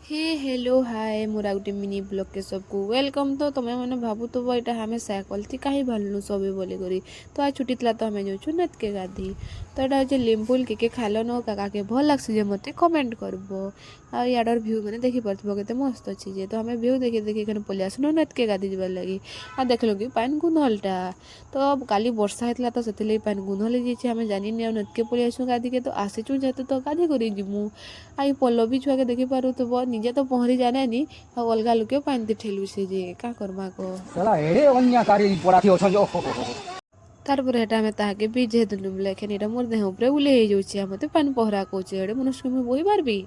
हे hello hi मोरा गुटे mini blog के सबको वेलकम। तो तुम्हें मैंने भावुव यहाँ आम साइकल थी कहीं भालू सब बोली करी। तो आज छुट्टी थी तो आम जाऊँ नद के गाधी। तो यहाँ हूँ लिम्पुल के खाल न क्या के भल लगे मत कमेंट करब। आड़ भ्यू मैंने देखी पार्थ के मस्त अच्छी जे। तो हमें भ्यू देखी देखी पलि आसन नद के गाधी जबार लगी। आ देख लो कि पान गुंधलटा तो काली वर्षा होता तो से पान गुंधल जाइए आम जानी नद के पलि आसू गाधी के। तो आसीचु जेहेतु तो गाधी कर जीमु आई पल्लवी छुआ के देखी पारुथब निजे तो पहरी जाने नी अलग लोके पानी ठेलु से जे का करमा को तारपर हेटा आम ताके भिजे देलु बोले एखन एटा मोर देह उपरे उले मते पानी पहरा कौचे एडे मनुष्य में बोही पारबी।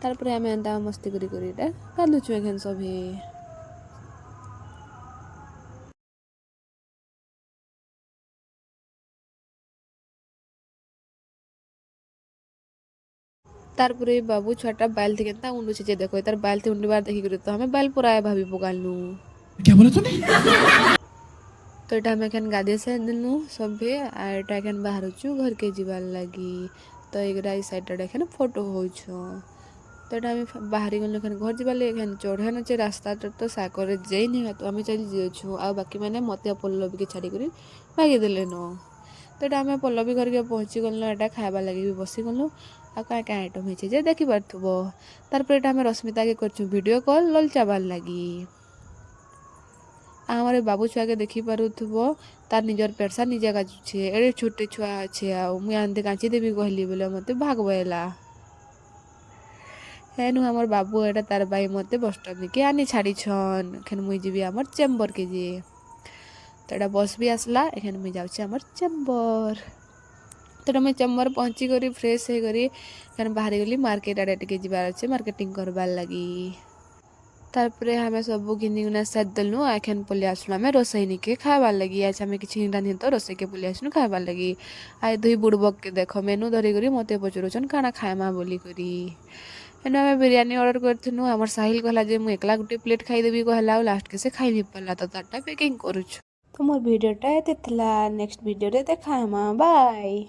तारपर आम एंता मस्ती करी करी एटा गाधुछु एखन सभे। तारपर बाबू छुआटा बाइल थी केनता उंडुचे जे देखो तार बाइल थी उंडीबार देखी करी तो हमें बाइल पुराए भाभी पकालनु। क्या बोला तूने? तो ये आम एखन गाधे से देलु सभे आटा एखन बाहरुचु घर के जीवार लगी। तो एक साइड एखन फोटो होछ। तो ये बाहरी गलु एखन घर जीवार लगे एखन चढ़ान अच्छे रास्ता तो साइकल जाई नहीं तो आम चली जाऊँ आ बाकी मैंने मत पल्लवी के छाड़ी कर भागीदेले न। तो ये आम पल्लवी घर के पहुँची गलु एटा खाइबा लगे भी बसी गलु आ क्या क्या आइटम होचे जे देखी पार्थुब। तारपर आम रश्मिता के करछु वीडियो कॉल ललचाबार लगी। हमारे बाबू छुआ के देखी पारुथब तार निजर पेरसा निजे काचुछे एड़े छोटे छुआ अच्छे मुई आनते काची देवी कहली बोले मत भाग बहला हेनु हमार बाबू एटा तार भाई मत बस स्टैंड के आनी छाड़ी छन एखन मुई जीवी आमर चेम्बर के जे। तो एटा बस भी आसला एखन मुई जाऊँ आमर चेम्बर। तो मुई चेम्बर पहुँची करी फ्रेश हो करी एखन बाहरी गली मार्केट आड़े टिके जीवार अच्छे मार्केटिंग करबार लगी। तारपरे हमें सब घिनी गुना साथ देलु एखन पलि आसलु आम रोसई निके खाइबार लगी। आज आम कि रांधि तो रोसई के पलि आसलु खाइबार लगी। आई दुई बुड़बक के देख मेनू धरी करी मत पचरुछन काଣା खाएमा बोली करी। एनु आम बिरियानी ऑर्डर करथिनु हमर साहिल कहला जे मु एकला गुटे प्लेट खाइदेबी कहला लास्ट के से खाइ नि पारला तो तारटा पैकिंग करूछु। तो मोर वीडियोटा एते थिला नेक्स्ट वीडियो रे देखाएमा बाय।